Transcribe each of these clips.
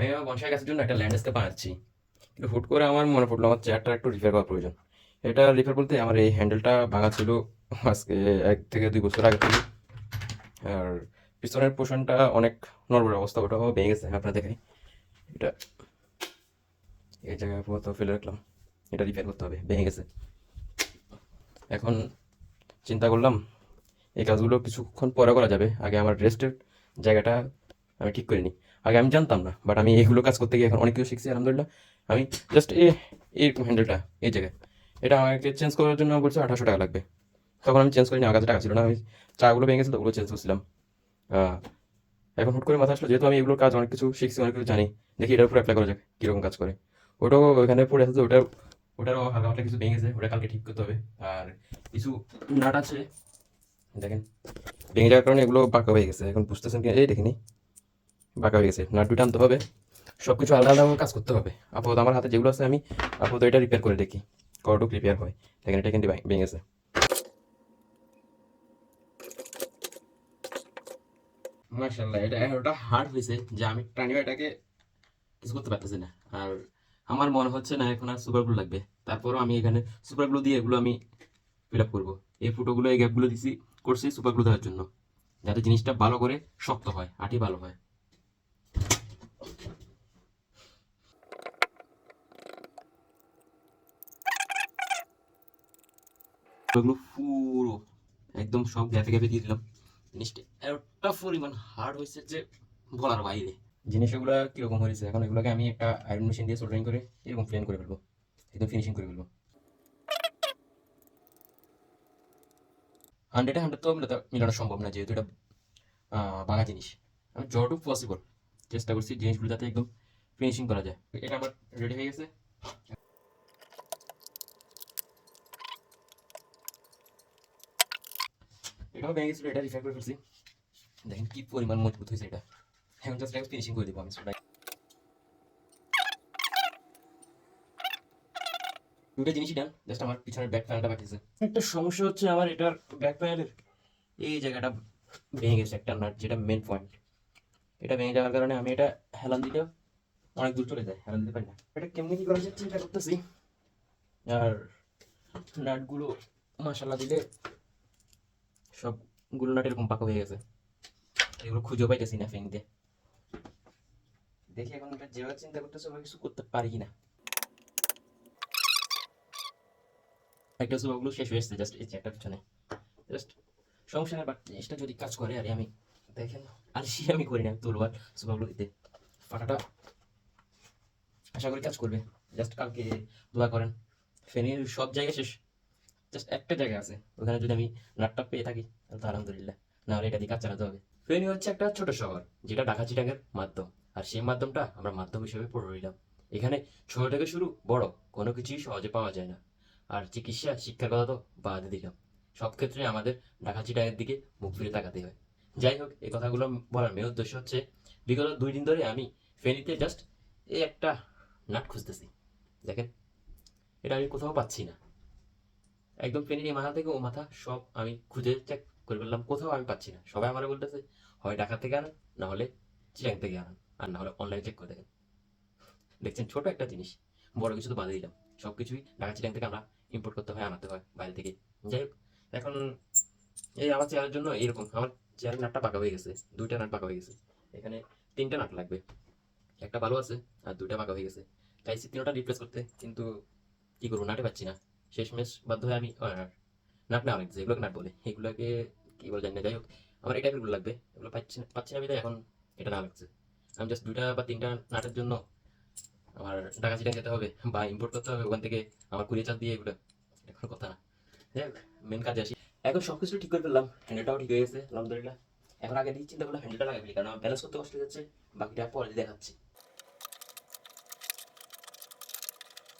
আমি আমার বনসাই গাছের জন্য একটা ল্যান্ডস্কেপ বানাচ্ছি, কিন্তু হুট করে আমার মনে পড়লো আমার চেয়ারটা একটু রিপেয়ার করা প্রয়োজন। এটা রিপেয়ার বলতে আমার এই হ্যান্ডেলটা ভাঙা ছিল আজকে 1 থেকে 2 বছর আগে থেকে। আর পিছনের পোর্শনটা অনেক নড়বড়ে অবস্থা, ওটাও ভেঙে গেছে। আপনার দেখাই, এটা এই জায়গায় আপাতত ফেলে রাখলাম। এটা রিপেয়ার করতে হবে, ভেঙে গেছে। এখন চিন্তা করলাম এই কাজগুলো কিছুক্ষণ পরে করা যাবে, আগে আমার রেস্টের জায়গাটা আমি ঠিক করে নিই। আগে আমি জানতাম না, বাট আমি এইগুলো কাজ করতে গিয়ে এখন অনেক কিছু শিখছি আলহামদুলিল্লাহ। আমি জাস্ট এইরকম হ্যান্ডেলটা এই জায়গায়, এটা আমাকে চেঞ্জ করার জন্য বলছে 1800 টাকা লাগবে। তখন আমি চেঞ্জ করিনি, আমার কাছে টাকা ছিল না। আমি চাগুলো ভেঙে গেছিল তো ওগুলো চেঞ্জ করছিলাম। আহ, এখন হুট করে মাথা আসলো, যেহেতু আমি এগুলোর কাজ অনেক কিছু শিখছি, অনেক কিছু জানি, দেখি এটার উপর অ্যাপ্লাই করা যাক কীরকম কাজ করে। ওটাও ওইখানে পড়ে আছে, ওটারও হালকা হালকা কিছু ভেঙেছে, ওটা কালকে ঠিক করতে হবে। আর কিছু নাট আছে, দেখেন ভেঙে যাওয়ার কারণে এগুলো বাঁকা হয়ে গেছে। এখন বুঝতেছেন কি, এই দেখিনি বাঁকা হয়ে গেছে, নাট দুটো আনতে হবে, সব কিছু আলাদা আলাদা কাজ করতে হবে। আপাতত আমার হাতে যেগুলো আছে আমি আপাতত এটা রিপেয়ার করে দেখি কতটুকু রিপেয়ার হয়। দেখেন এটা কিন্তু ভেঙে গেছে। মাশাআল্লাহ, এটা এতটা হার্ড হয়েছে যে আমি টানিও এটাকে কিছু করতে পারতেছি না। আর আমার মনে হচ্ছে না এখন আর সুপার গ্লু লাগবে। তারপরও আমি এখানে সুপার গ্লু দিয়ে এগুলো আমি ফিল আপ করবো। এই ফুটোগুলো, এই গ্যাপগুলো দিছি করছি সুপার গ্লু দেওয়ার জন্য, যাতে জিনিসটা ভালো করে শক্ত হয়, আটি ভালো হয়। ওগুলো পুরো একদম সব গ্যাপে গ্যাপে দিয়ে দিলাম। জিনিসটা এতটা পরিমাণ হার্ড হয়েছে যে বলার বাইরে। জিনিসগুলো কিরকম হয়েছে, এখন এগুলোকে আমি একটা আয়রন মেশিন দিয়ে সোল্ডারিং করে এরকম প্লেন করে ফেলবো, একদম ফিনিশিং করে ফেলবো। 100-এ 100 তো মিলানো সম্ভব না, যেহেতু এটা ভাঙা জিনিস। আমি যতটুকু পসিবল চেষ্টা করছি জিনিসগুলো যাতে একদম ফিনিশিং করা যায়। এটা আমার রেডি হয়ে গেছে। এটাও ভেঙে গেছিল, এটা রিফাইন করে ফেলছি। দেখেন কি পরিমাণ মজবুত হয়েছে এটা। এখন জাস্ট ফিনিশিং করে দিব আমি। দুটো জিনিসই ডান, জাস্ট আমার পিছনের ব্যাক প্যানেলটা বাকি আছে। একটা সমস্যা হচ্ছে আমার এটার ব্যাক প্যানেলের এই জায়গাটা ভেঙে গেছে, একটা নাট যেটা মেন পয়েন্ট। এটা ভেঙে যাওয়ার কারণে আমি এটা হেলান দিতে অনেক দূর চলে যায়, হেলান দিতে পারি না। এটা কেমনি কি করা যায় চিন্তা করতেছি। আর নাটগুলো মাশাল্লাহ দিলে সবগুলো নাট এরকম পাকা হয়ে গেছে, এগুলো খুঁজেও পাইতেছি না ফেংতে। দেখি এখন এটা যেভাবে চিন্তা করতেছে ওভাবে কিছু করতে পারি কিনা। একটা সুবাগুলো শেষ হয়ে এসেছে জাস্ট এই একটা পিছনে, জাস্ট সমস্যা নেই। বাট জিনিসটা যদি কাজ করে, আর আমি দেখেন আলসি আমি করি না তুলবার সুবাগুলো দিতে। ফাটাটা আশা করি কাজ করবে। জাস্ট কালকে দোয়া করেন। ফেনীর সব জায়গায় শেষ, জাস্ট একটা জায়গা আছে, ওখানে যদি আমি নাটটা পেয়ে থাকি তাহলে তো আলহামদুলিল্লাহ, না হলে এটা দিয়ে কাজ চালাতে হবে। ফেনী হচ্ছে একটা ছোট শহর, যেটা ঢাকা চিটাগের মাধ্যম। আর সেই মাধ্যমটা আমরা মাধ্যম হিসেবে পড়ে রইলাম। এখানে ছোট থেকে শুরু বড় কোনো কিছুই সহজে পাওয়া যায় না। আর চিকিৎসা শিক্ষার কথা তো বাদ দিলাম, সব ক্ষেত্রে আমাদের ঢাকা চিটাগের দিকে মুখ ফিরে তাকাতে হয়। যাই হোক, এই কথাগুলো বলার মেন উদ্দেশ্য হচ্ছে, বিগত 2 দিন ধরে আমি ফেনীতে জাস্ট এই একটা নাট খুঁজতেছি। দেখেন এটা আমি কোথাও পাচ্ছি না। একদম ফেনীর এই মাথা থেকে ও মাথা সব আমি খুঁজে চেক করে ফেললাম, কোথাও আমি পাচ্ছি না। সবাই আমার বলতেছে হয় ঢাকা থেকে আনেন, না হলে চিরাং থেকে আনেন, আর না হলে অনলাইনে চেক করে দেখেন। দেখছেন ছোট একটা জিনিস, বড় কিছু তো বাদে দিলাম। সব কিছুই ঢাকা চিরাং থেকে আমরা ইম্পোর্ট করতে হয়, আনাতে হয় বাইরে থেকে। যাই হোক, এখন এই আমার চেয়ারের জন্য এরকম আমার চেয়ারের নাটটা পাকা হয়ে গেছে, 2টা নাট পাকা হয়ে গেছে। এখানে 3টা নাট লাগবে, একটা ভালো আছে আর 2টা পাকা হয়ে গেছে। চাইছি 3টা রিপ্লেস করতে, কিন্তু কি করবো, নাটে পাচ্ছি না। শেষমেশ বাধ্য হয়ে আমি নাট না, অনেক যেগুলোকে নাট বলে এগুলোকে কি বলে জানি না। যাই হোক, আমার এই টাইপের গুলো লাগবে, এগুলো পাচ্ছি না বিধায় এখন এটা না লাগছে। আমি জাস্ট 2টা বা 3টা নাটের জন্য আমার ঢাকা চিটাং যেতে হবে বা ইম্পোর্ট করতে হবে ওখান থেকে, আমার কুড়িয়ে চাল দিয়ে এগুলো, এটা কোনো কথা না। যাই হোক, মেন কাজে আসি। এখন সব কিছু ঠিক করে ফেললাম, হ্যান্ডেলটাও ঠিক হয়ে গেছে আলহামদুলিল্লাহ। এখন আগে দিয়ে চিন্তা করলাম হ্যান্ডেলটা লাগাবি, কারণ আমার ব্যালেন্স করতে কষ্ট হয়ে যাচ্ছে। বাকিটা পরে দেখাচ্ছি।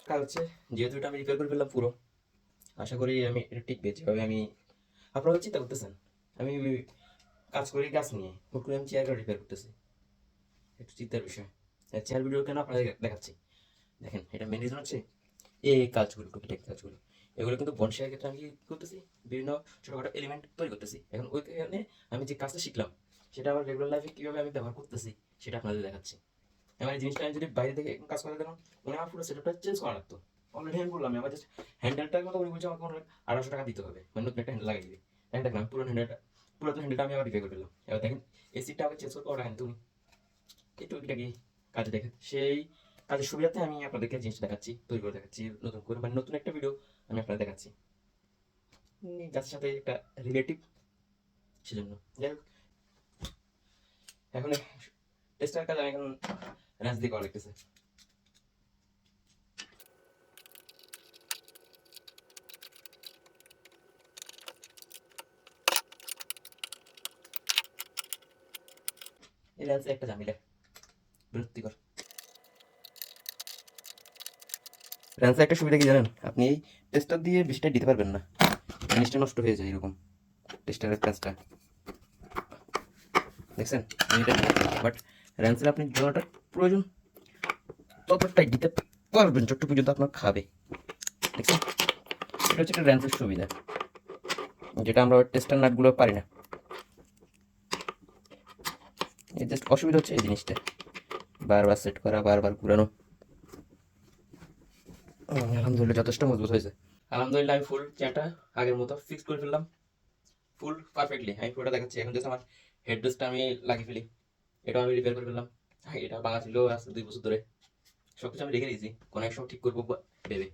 কাজ হচ্ছে, যেহেতু এটা আমি রিপেয়ার করে ফেললাম পুরো, আশা করি আমি এটা টিকবে যেভাবে আমি, আপনারা চিন্তা করতেছেন আমি কাজ করি গাছ নিয়ে, হুট করে আমি চেয়ারটা রিপেয়ার করতেছি, একটু চিন্তার বিষয়। চেয়ার ভিডিও কেন আপনাদের দেখাচ্ছি, দেখেন এটা মেন রিজন হচ্ছে এই কাজগুলো, টুকিটাকি কাজগুলো। এগুলো কিন্তু বনসাইয়ের ক্ষেত্রে আমি কি করতেছি, বিভিন্ন ছোটখাটো এলিমেন্ট তৈরি করতেছি। এখন ওইখানে আমি যে কাজটা শিখলাম সেটা আমার রেগুলার লাইফে কীভাবে আমি ব্যবহার করতেছি সেটা আপনাদের দেখাচ্ছি। এবার এই জিনিসটা আমি যদি বাইরে থেকে কাজ করে দিলাম উনি আমার পুরো সেটআপটা চেঞ্জ করা লাগতো। অলরেডি আমি বললাম আমার জাস্ট হ্যান্ডেলটার কথা উনি বলছে আমাকে মনে হয় 250 টাকা দিতে হবে, মানে নতুন একটা হ্যান্ডেল লাগিয়ে দিবে। আমি দেখলাম পুরো হ্যান্ডেলটা, পুরাতন হ্যান্ডেলটা আমি আবার রিপেয়ার করে দিলাম। এবার দেখেন এই সিটটা আমাকে চেঞ্জ করতে কত টাকা নিত উনি, একটু টুকিটাকি কাজে দেখেন। সেই কাজের সুবিধাতে আমি আপনাদেরকে জিনিসটা দেখাচ্ছি, তৈরি করে দেখাচ্ছি নতুন করে, মানে নতুন একটা ভিডিও আমি আপনাদের দেখাচ্ছি যার সাথে একটা রিলেটিভ, সেজন্য। যাই হোক, এখন টেস্টার কাজ আমি এখন র্যাঞ্চ দিয়ে করা লাগতেছে। এই র্যাঞ্চে একটা ঝামেলা, বিরক্তিকর। র্যাঞ্চে একটা সুবিধা কি জানেন, আপনি এই টেস্টার দিয়ে বেশিটা দিতে পারবেন না, জিনিসটা নষ্ট হয়ে যায় এরকম টেস্টারের কাজটা, দেখছেন? বাট র্যাঞ্চের আপনি যতটা প্রয়োজন ততটাই দিতে পারবেন, যতটুকু পর্যন্ত আপনার খাবে, দেখছেন? এটা হচ্ছে একটা র্যাঞ্চের সুবিধা, যেটা আমরা টেস্টার নাটগুলো পারি না। এই জাস্ট অসুবিধা হচ্ছে এই জিনিসটা, বারবার সেট করা, বারবার ঘুরানো। আলহামদুলিল্লাহ যথেষ্ট মজবুত হয়েছে। আলহামদুলিল্লাহ আমি ফুল চেয়ারটা আগের মতো ফিক্স করে ফেললাম, ফুল পারফেক্টলি। আমি পুরোটা দেখাচ্ছি এখন, জাস্ট আমার হেডরেস্টটা আমি লাগিয়ে ফেলি, এটাও আমি রিপেয়ার করে ফেললাম। এটা ভাঙা ছিল আজ 2 বছর ধরে, সব কিছু আমি রেখে দিয়েছি কোনো এক সময় ঠিক করবো ভেবে,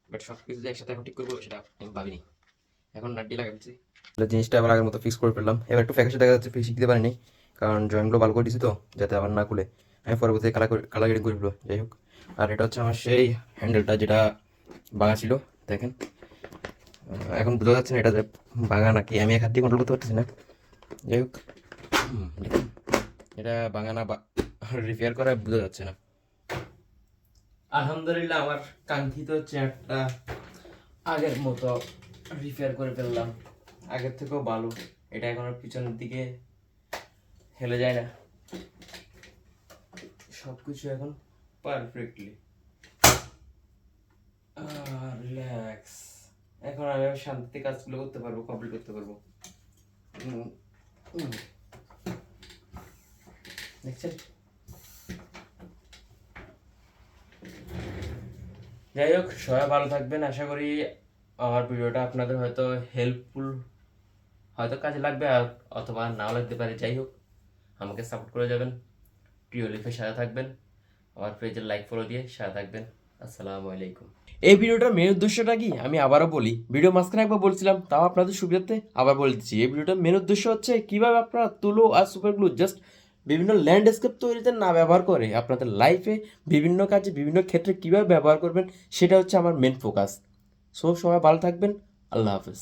বাট সব কিছু যে একসাথে এখন ঠিক করবো সেটা আমি ভাবিনি। এখন নাটটি লাগাই ফেলছি, জিনিসটা আবার আগের মতো ফিক্স করে ফেললাম। এবার একটু ফ্যাকাশে দেখা যাচ্ছে, ফিক্স দিতে পারিনি কারণ জয়েন্টগুলো ভালো করে দিয়েছি তো, যাতে আবার না খুলে। আমি পরবর্তী কালার গ্রেডিং করে ফেলবো। যাই হোক, আর এটা হচ্ছে আমার সেই হ্যান্ডেলটা যেটা ভাঙা ছিল, দেখেন। এখন বোঝা যাচ্ছে না এটা যে ভাঙা নাকি, আমি এক হাত দিয়ে কন্ট্রোল করতে পারতেছি না। যাই হোক, দেখুন এটা ভাঙা না বা রিপেয়ার করা বোঝা যাচ্ছে না। আলহামদুলিল্লাহ আমার কাঙ্ক্ষিত চেয়ারটা আগের মতো রিপেয়ার করে ফেললাম, আগের থেকেও ভালো। এটা এখন আর পিছনের দিকে হেলে যায় না, সব কিছু এখন পারফেক্টলি রিল্যাক্স। এখন আমি শান্তিতে কাজগুলো করতে পারবো, কমপ্লিট করতে পারবো। দেখছেন? যাই হোক, সবাই ভালো থাকবেন। আশা করি আমার ভিডিওটা আপনাদের হয়তো হেল্পফুল, হয়তো কাজে লাগবে আর অথবা নাও লাগতে পারে। যাই হোক, আমাকে সাপোর্ট করে যাবেন, প্রিয় লিফের সাথে থাকবেন, আমার পেজের লাইক ফলো দিয়ে সাথে থাকবেন। আসসালামু আলাইকুম। এই ভিডিওটার মেন উদ্দেশ্যটা কি আমি আবারও বলি, ভিডিও মাঝখানে একবার বলছিলাম, তাও আপনাদের সুবিধার্থে আবার বলে দিচ্ছি। এই ভিডিওটার মেন উদ্দেশ্য হচ্ছে কিভাবে আপনারা তুলো আর সুপার গ্লু জাস্ট বিভিন্ন ল্যান্ডস্কেপ তৈরিতে না ব্যবহার করে আপনাদের লাইফে বিভিন্ন কাজে বিভিন্ন ক্ষেত্রে কিভাবে ব্যবহার করবেন, সেটা হচ্ছে আমার মেন ফোকাস। সো সবাই ভালো থাকবেন, আল্লাহ হাফেজ।